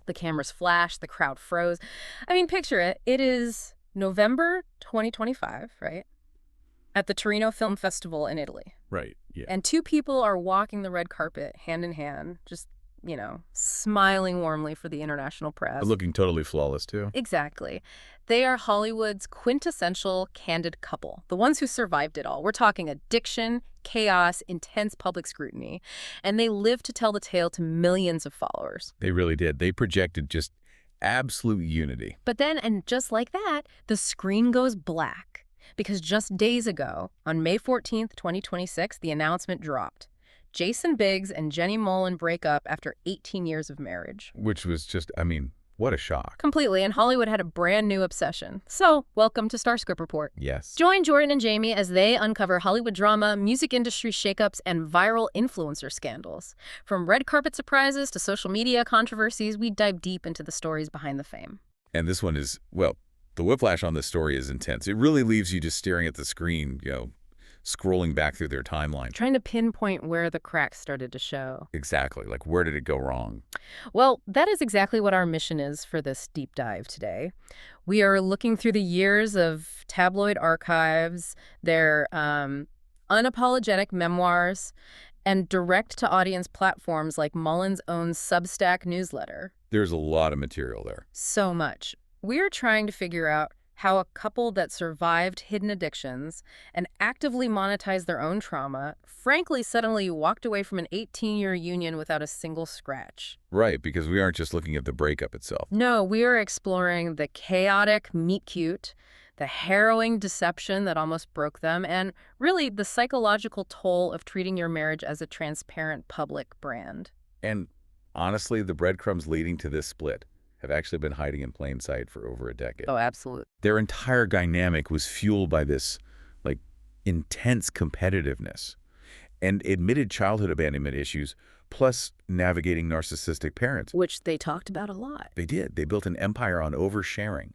The cameras flashed, the crowd froze. I mean, picture it. It is November 2025, right? At the Torino Film Festival in Italy. Right, yeah. And two people are walking the red carpet hand in hand, just, smiling warmly for the international press. Looking totally flawless, too. Exactly. They are Hollywood's quintessential candid couple, the ones who survived it all. We're talking addiction, chaos, intense public scrutiny, and they lived to tell the tale to millions of followers. They really did. They projected just absolute unity. But then, and just like that, the screen goes black. Because just days ago, on May 14th, 2026, the announcement dropped. Jason Biggs and Jenny Mollen break up after 18 years of marriage. Which was just, what a shock. Completely, and Hollywood had a brand new obsession. So, welcome to Starscript Report. Yes. Join Jordan and Jamie as they uncover Hollywood drama, music industry shakeups, and viral influencer scandals. From red carpet surprises to social media controversies, we dive deep into the stories behind the fame. And this one is, well, the whiplash on this story is intense. It really leaves you just staring at the screen, scrolling back through their timeline. Trying to pinpoint where the cracks started to show. Exactly. Like, where did it go wrong? Well, that is exactly what our mission is for this deep dive today. We are looking through the years of tabloid archives, their unapologetic memoirs, and direct-to-audience platforms like Mullen's own Substack newsletter. There's a lot of material there. So much. We're trying to figure out how a couple that survived hidden addictions and actively monetized their own trauma, frankly, suddenly walked away from an 18-year union without a single scratch. Right, because we aren't just looking at the breakup itself. No, we are exploring the chaotic meet-cute, the harrowing deception that almost broke them, and really the psychological toll of treating your marriage as a transparent public brand. And honestly, the breadcrumbs leading to this split have actually been hiding in plain sight for over a decade. Oh, absolutely. Their entire dynamic was fueled by this, intense competitiveness and admitted childhood abandonment issues, plus navigating narcissistic parents. Which they talked about a lot. They did. They built an empire on oversharing,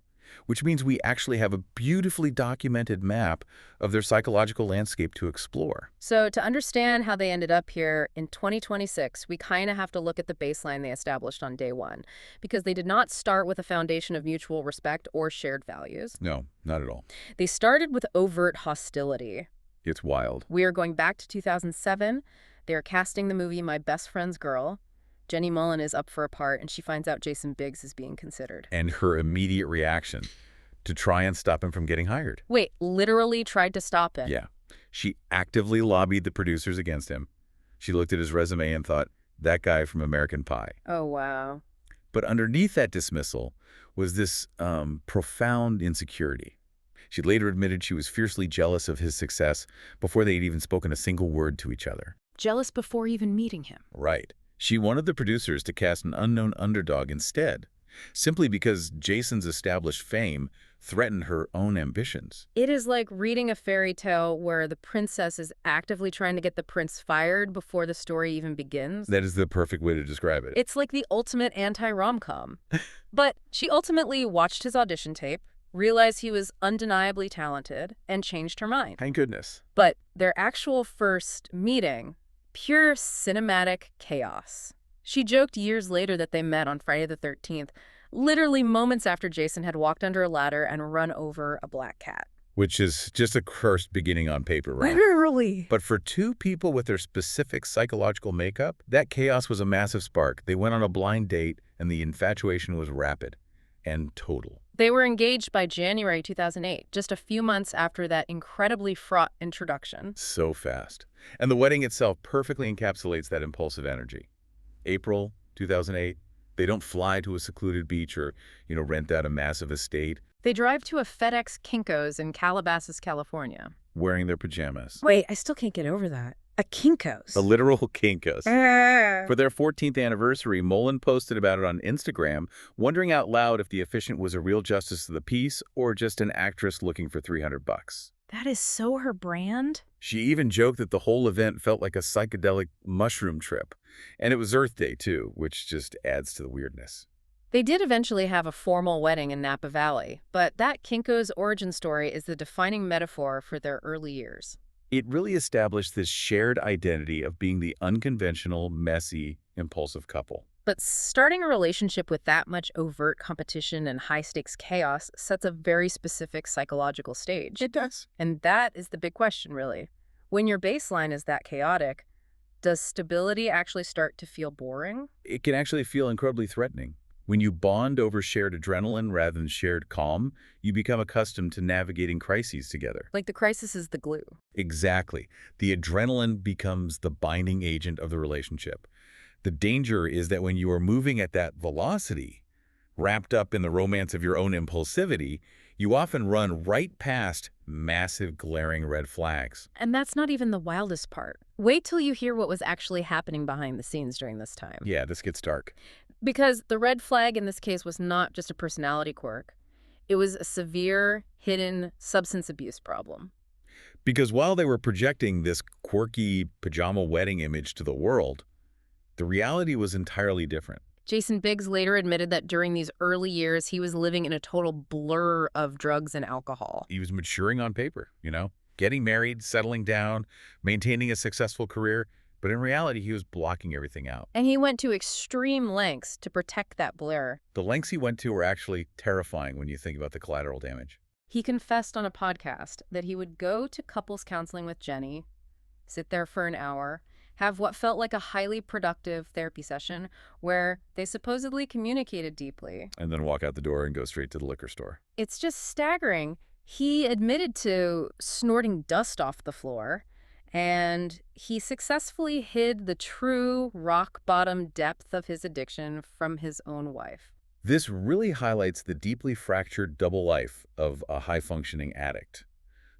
which means we actually have a beautifully documented map of their psychological landscape to explore. So to understand how they ended up here in 2026, we kind of have to look at the baseline they established on day one, because they did not start with a foundation of mutual respect or shared values. No, not at all. They started with overt hostility. It's wild. We are going back to 2007. They are casting the movie My Best Friend's Girl. Jenny Mollen is up for a part, and she finds out Jason Biggs is being considered. And her immediate reaction to try and stop him from getting hired. Wait, literally tried to stop him? Yeah. She actively lobbied the producers against him. She looked at his resume and thought, that guy from American Pie. Oh, wow. But underneath that dismissal was this profound insecurity. She later admitted she was fiercely jealous of his success before they had even spoken a single word to each other. Jealous before even meeting him. Right. She wanted the producers to cast an unknown underdog instead, simply because Jason's established fame threatened her own ambitions. It is like reading a fairy tale where the princess is actively trying to get the prince fired before the story even begins. That is the perfect way to describe it. It's like the ultimate anti-rom-com. But she ultimately watched his audition tape, realized he was undeniably talented, and changed her mind. Thank goodness. But their actual first meeting, pure cinematic chaos. She joked years later that they met on Friday the 13th, literally moments after Jason had walked under a ladder and run over a black cat. Which is just a cursed beginning on paper, right? Literally. But for two people with their specific psychological makeup, that chaos was a massive spark. They went on a blind date, and the infatuation was rapid and total. They were engaged by January 2008, just a few months after that incredibly fraught introduction. So fast. And the wedding itself perfectly encapsulates that impulsive energy. April 2008, they don't fly to a secluded beach or, rent out a massive estate. They drive to a FedEx-Kinko's in Calabasas, California. Wearing their pajamas. Wait, I still can't get over that. A Kinko's. The literal Kinko's. For their 14th anniversary, Mollen posted about it on Instagram, wondering out loud if the officiant was a real justice of the peace or just an actress looking for $300. That is so her brand. She even joked that the whole event felt like a psychedelic mushroom trip. And it was Earth Day, too, which just adds to the weirdness. They did eventually have a formal wedding in Napa Valley, but that Kinko's origin story is the defining metaphor for their early years. It really established this shared identity of being the unconventional, messy, impulsive couple. But starting a relationship with that much overt competition and high-stakes chaos sets a very specific psychological stage. It does. And that is the big question, really. When your baseline is that chaotic, does stability actually start to feel boring? It can actually feel incredibly threatening. When you bond over shared adrenaline rather than shared calm, you become accustomed to navigating crises together. Like the crisis is the glue. Exactly. The adrenaline becomes the binding agent of the relationship. The danger is that when you are moving at that velocity, wrapped up in the romance of your own impulsivity, you often run right past massive glaring red flags. And that's not even the wildest part. Wait till you hear what was actually happening behind the scenes during this time. Yeah, this gets dark. Because the red flag in this case was not just a personality quirk. It was a severe, hidden substance abuse problem. Because while they were projecting this quirky pajama wedding image to the world, the reality was entirely different. Jason Biggs later admitted that during these early years, he was living in a total blur of drugs and alcohol. He was maturing on paper, getting married, settling down, maintaining a successful career, but in reality, he was blocking everything out. And he went to extreme lengths to protect that blur. The lengths he went to were actually terrifying when you think about the collateral damage. He confessed on a podcast that he would go to couples counseling with Jenny, sit there for an hour, have what felt like a highly productive therapy session where they supposedly communicated deeply. And then walk out the door and go straight to the liquor store. It's just staggering. He admitted to snorting dust off the floor, and he successfully hid the true rock-bottom depth of his addiction from his own wife. This really highlights the deeply fractured double life of a high-functioning addict.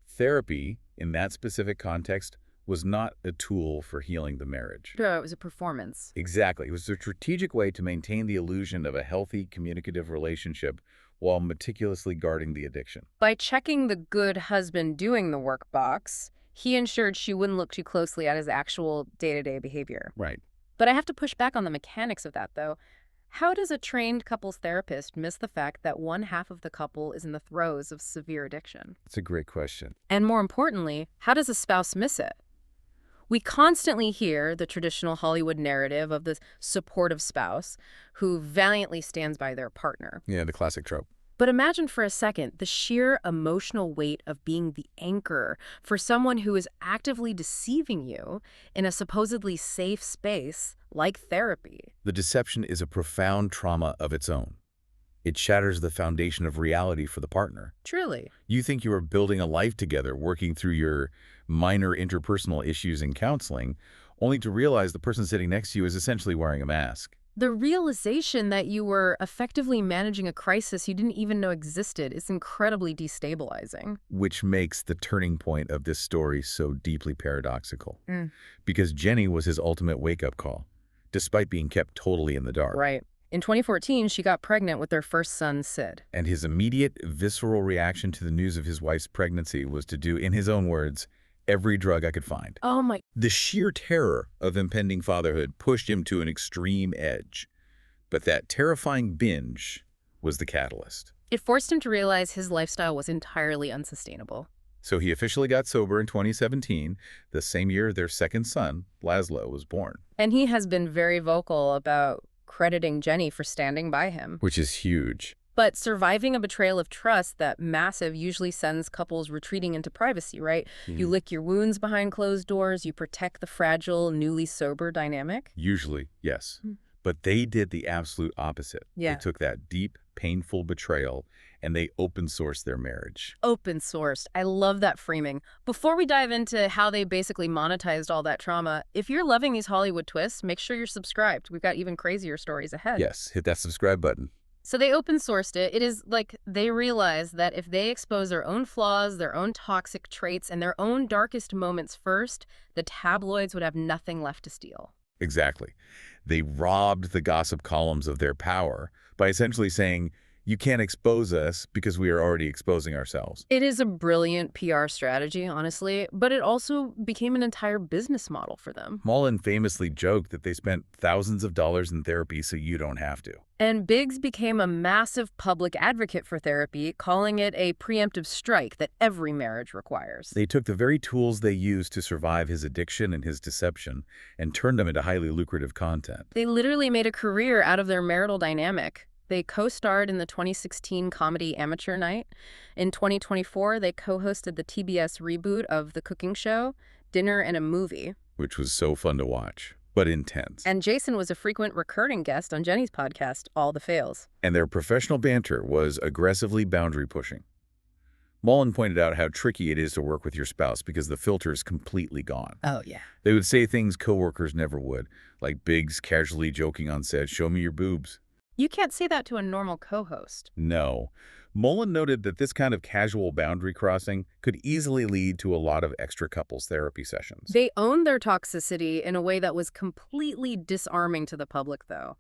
Therapy, in that specific context, was not a tool for healing the marriage. No, it was a performance. Exactly. It was a strategic way to maintain the illusion of a healthy, communicative relationship while meticulously guarding the addiction. By checking the good husband doing the work box, he ensured she wouldn't look too closely at his actual day-to-day behavior. Right. But I have to push back on the mechanics of that, though. How does a trained couples therapist miss the fact that one half of the couple is in the throes of severe addiction? It's a great question. And more importantly, how does a spouse miss it? We constantly hear the traditional Hollywood narrative of the supportive spouse who valiantly stands by their partner. Yeah, the classic trope. But imagine for a second the sheer emotional weight of being the anchor for someone who is actively deceiving you in a supposedly safe space like therapy. The deception is a profound trauma of its own. It shatters the foundation of reality for the partner. Truly. You think you are building a life together, working through your minor interpersonal issues in counseling, only to realize the person sitting next to you is essentially wearing a mask. The realization that you were effectively managing a crisis you didn't even know existed is incredibly destabilizing. Which makes the turning point of this story so deeply paradoxical. Because Jenny was his ultimate wake-up call, despite being kept totally in the dark. Right. In 2014, she got pregnant with their first son, Sid. And his immediate, visceral reaction to the news of his wife's pregnancy was to do, in his own words, every drug I could find. Oh my. The sheer terror of impending fatherhood pushed him to an extreme edge. But that terrifying binge was the catalyst. It forced him to realize his lifestyle was entirely unsustainable. So he officially got sober in 2017, the same year their second son, Lazlo, was born. And he has been very vocal about crediting Jenny for standing by him. Which is huge. But surviving a betrayal of trust that massive usually sends couples retreating into privacy, right? You lick your wounds behind closed doors, you protect the fragile, newly sober dynamic. Usually, yes. But they did the absolute opposite. Yeah. They took that deep, painful betrayal and they open-sourced their marriage. Open-sourced. I love that framing. Before we dive into how they basically monetized all that trauma, if you're loving these Hollywood twists, make sure you're subscribed. We've got even crazier stories ahead. Yes, hit that subscribe button. So they open-sourced it. It is like they realized that if they expose their own flaws, their own toxic traits, and their own darkest moments first, the tabloids would have nothing left to steal. Exactly. They robbed the gossip columns of their power by essentially saying, You can't expose us because we are already exposing ourselves. It is a brilliant PR strategy, honestly, but it also became an entire business model for them. Mollen famously joked that they spent thousands of dollars in therapy so you don't have to. And Biggs became a massive public advocate for therapy, calling it a preemptive strike that every marriage requires. They took the very tools they used to survive his addiction and his deception and turned them into highly lucrative content. They literally made a career out of their marital dynamic. They co-starred in the 2016 comedy Amateur Night. In 2024, they co-hosted the TBS reboot of the cooking show, Dinner and a Movie. Which was so fun to watch, but intense. And Jason was a frequent recurring guest on Jenny's podcast, All the Fails. And their professional banter was aggressively boundary-pushing. Mollen pointed out how tricky it is to work with your spouse because the filter is completely gone. Oh, yeah. They would say things coworkers never would, like Biggs casually joking on set, "Show me your boobs." You can't say that to a normal co-host. No. Mollen noted that this kind of casual boundary crossing could easily lead to a lot of extra couples therapy sessions. They owned their toxicity in a way that was completely disarming to the public, though.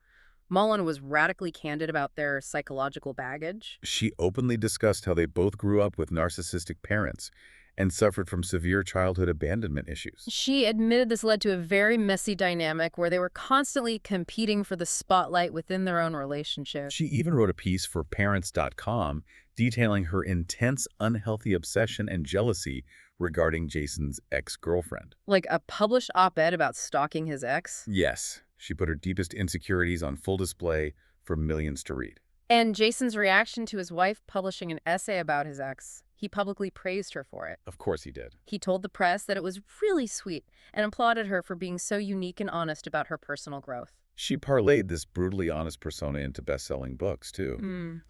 Mollen was radically candid about their psychological baggage. She openly discussed how they both grew up with narcissistic parents and suffered from severe childhood abandonment issues. She admitted this led to a very messy dynamic where they were constantly competing for the spotlight within their own relationship. She even wrote a piece for Parents.com detailing her intense, unhealthy obsession and jealousy regarding Jason's ex-girlfriend. Like a published op-ed about stalking his ex. Yes, she put her deepest insecurities on full display for millions to read. And Jason's reaction to his wife publishing an essay about his ex. He publicly praised her for it. Of course he did. He told the press that it was really sweet and applauded her for being so unique and honest about her personal growth. She parlayed this brutally honest persona into best-selling books, too.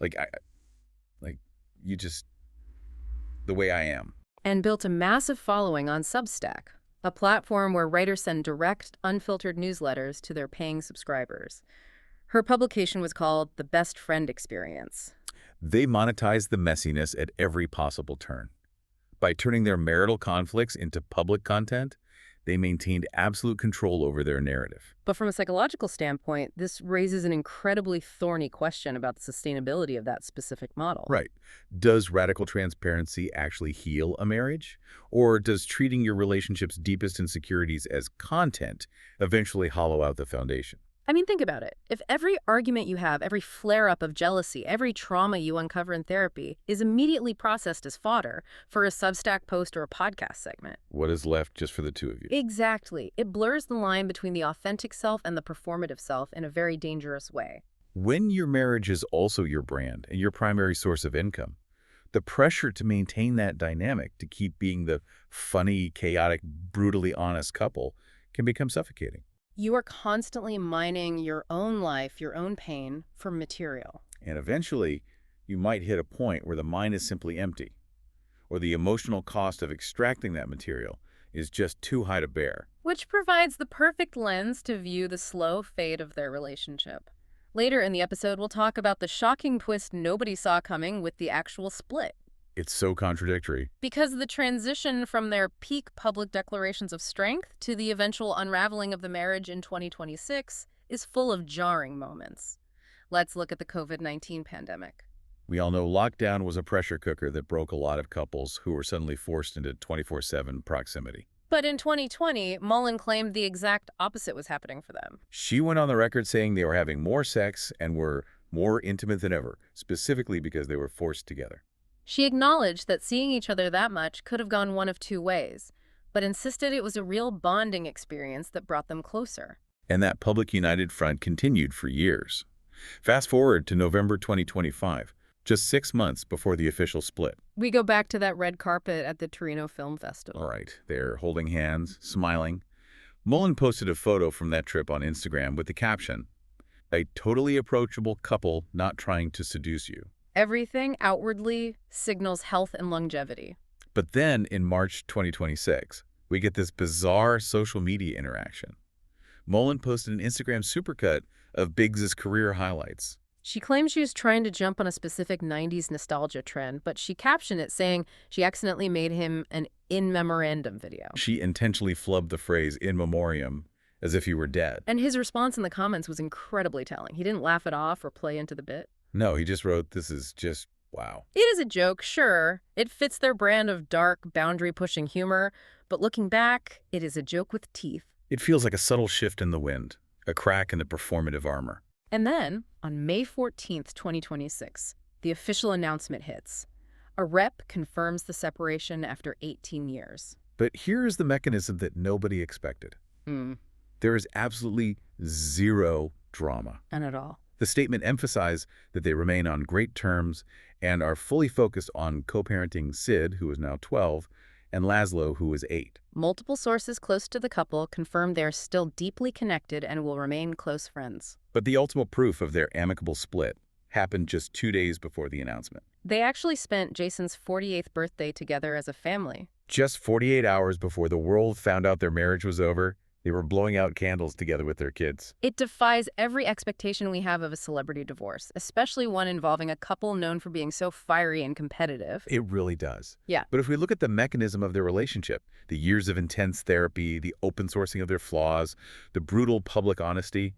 You just, the way I am. And built a massive following on Substack, a platform where writers send direct, unfiltered newsletters to their paying subscribers. Her publication was called The Best Friend Experience. They monetized the messiness at every possible turn. By turning their marital conflicts into public content, they maintained absolute control over their narrative. But from a psychological standpoint, this raises an incredibly thorny question about the sustainability of that specific model. Right. Does radical transparency actually heal a marriage? Or does treating your relationship's deepest insecurities as content eventually hollow out the foundation? I mean, think about it. If every argument you have, every flare-up of jealousy, every trauma you uncover in therapy is immediately processed as fodder for a Substack post or a podcast segment. What is left just for the two of you? Exactly. It blurs the line between the authentic self and the performative self in a very dangerous way. When your marriage is also your brand and your primary source of income, the pressure to maintain that dynamic, to keep being the funny, chaotic, brutally honest couple, can become suffocating. You are constantly mining your own life, your own pain, for material. And eventually, you might hit a point where the mind is simply empty, or the emotional cost of extracting that material is just too high to bear. Which provides the perfect lens to view the slow fade of their relationship. Later in the episode, we'll talk about the shocking twist nobody saw coming with the actual split. It's so contradictory. Because the transition from their peak public declarations of strength to the eventual unraveling of the marriage in 2026 is full of jarring moments. Let's look at the COVID-19 pandemic. We all know lockdown was a pressure cooker that broke a lot of couples who were suddenly forced into 24/7 proximity. But in 2020, Mollen claimed the exact opposite was happening for them. She went on the record saying they were having more sex and were more intimate than ever, specifically because they were forced together. She acknowledged that seeing each other that much could have gone one of two ways, but insisted it was a real bonding experience that brought them closer. And that public united front continued for years. Fast forward to November 2025, just 6 months before the official split. We go back to that red carpet at the Torino Film Festival. All right, they're holding hands, smiling. Mollen posted a photo from that trip on Instagram with the caption, "A totally approachable couple not trying to seduce you." Everything outwardly signals health and longevity. But then in March 2026, we get this bizarre social media interaction. Mollen posted an Instagram supercut of Biggs' career highlights. She claims she was trying to jump on a specific 90s nostalgia trend, but she captioned it saying she accidentally made him an in memorandum video. She intentionally flubbed the phrase in memoriam as if he were dead. And his response in the comments was incredibly telling. He didn't laugh it off or play into the bit. No, he just wrote, "This is just wow." It is a joke, sure. It fits their brand of dark, boundary-pushing humor, but looking back, it is a joke with teeth. It feels like a subtle shift in the wind, a crack in the performative armor. And then, on May 14th, 2026, the official announcement hits. A rep confirms the separation after 18 years. But here is the mechanism that nobody expected. Hmm, There is absolutely zero drama. none at all. The statement emphasized that they remain on great terms and are fully focused on co-parenting Sid, who is now 12, and Lazlo, who is 8. Multiple sources close to the couple confirm they are still deeply connected and will remain close friends. But the ultimate proof of their amicable split happened just 2 days before the announcement. They actually spent Jason's 48th birthday together as a family. Just 48 hours before the world found out their marriage was over, they were blowing out candles together with their kids. It defies every expectation we have of a celebrity divorce, especially one involving a couple known for being so fiery and competitive. It really does. Yeah. But if we look at the mechanism of their relationship, the years of intense therapy, the open sourcing of their flaws, the brutal public honesty,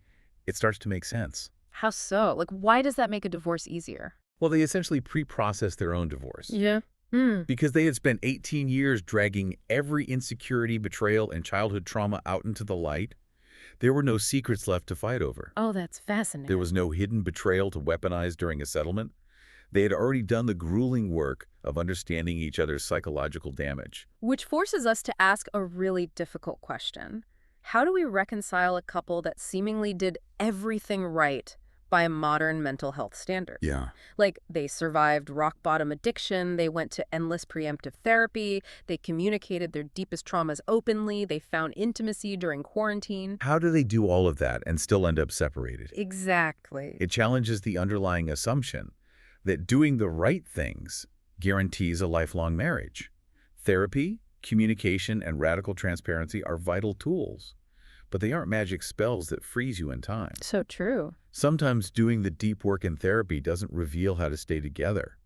it starts to make sense. How so? Like, why does that make a divorce easier? Well, they essentially pre-processed their own divorce. Yeah. Because they had spent 18 years dragging every insecurity, betrayal, and childhood trauma out into the light, there were no secrets left to fight over. Oh, that's fascinating. There was no hidden betrayal to weaponize during a settlement. They had already done the grueling work of understanding each other's psychological damage. Which forces us to ask a really difficult question. How do we reconcile a couple that seemingly did everything right by a modern mental health standard? Yeah. Like, they survived rock-bottom addiction, they went to endless preemptive therapy, they communicated their deepest traumas openly, they found intimacy during quarantine. How do they do all of that and still end up separated? Exactly. It challenges the underlying assumption that doing the right things guarantees a lifelong marriage. Therapy, communication, and radical transparency are vital tools, but they aren't magic spells that freeze you in time. So true. Sometimes doing the deep work in therapy doesn't reveal how to stay together.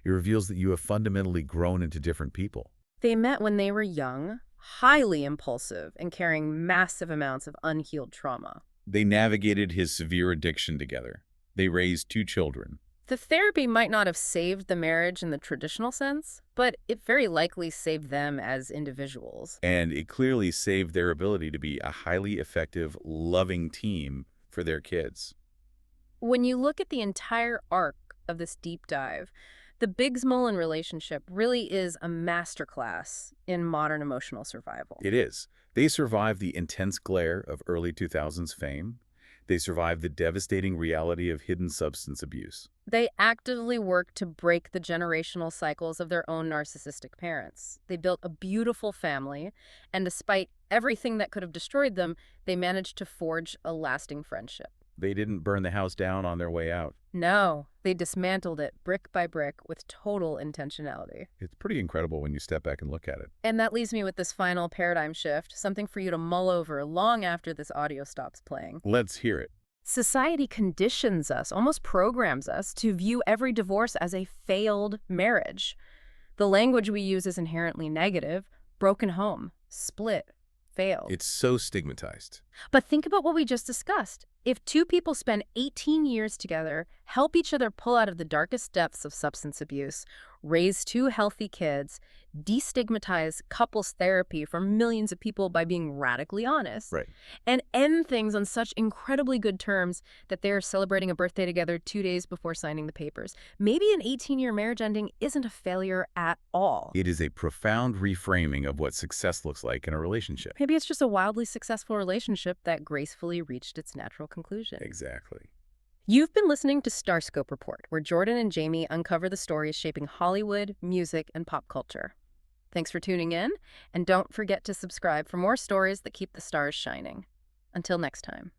It reveals that you have fundamentally grown into different people. They met when they were young, highly impulsive, and carrying massive amounts of unhealed trauma. They navigated his severe addiction together. They raised 2 children. The therapy might not have saved the marriage in the traditional sense, but it very likely saved them as individuals. And it clearly saved their ability to be a highly effective, loving team for their kids. When you look at the entire arc of this deep dive, the Biggs-Mullen relationship really is a masterclass in modern emotional survival. It is. They survived the intense glare of early 2000s fame. They survived the devastating reality of hidden substance abuse. They actively work to break the generational cycles of their own narcissistic parents. They built a beautiful family, and despite everything that could have destroyed them, they managed to forge a lasting friendship. They didn't burn the house down on their way out. No, they dismantled it brick by brick with total intentionality. It's pretty incredible when you step back and look at it. And that leaves me with this final paradigm shift, something for you to mull over long after this audio stops playing. Let's hear it. Society conditions us, almost programs us, to view every divorce as a failed marriage. The language we use is inherently negative: broken home, split, failed. It's so stigmatized. But think about what we just discussed. If 2 people spend 18 years together, help each other pull out of the darkest depths of substance abuse, raise 2 healthy kids, destigmatize couples therapy for millions of people by being radically honest, Right. and end things on such incredibly good terms that they're celebrating a birthday together 2 days before signing the papers, maybe an 18-year marriage ending isn't a failure at all. It is a profound reframing of what success looks like in a relationship. Maybe it's just a wildly successful relationship that gracefully reached its natural conclusion. Exactly. You've been listening to Starscope Report, where Jordan and Jamie uncover the stories shaping Hollywood, music, and pop culture. Thanks for tuning in, and don't forget to subscribe for more stories that keep the stars shining. Until next time.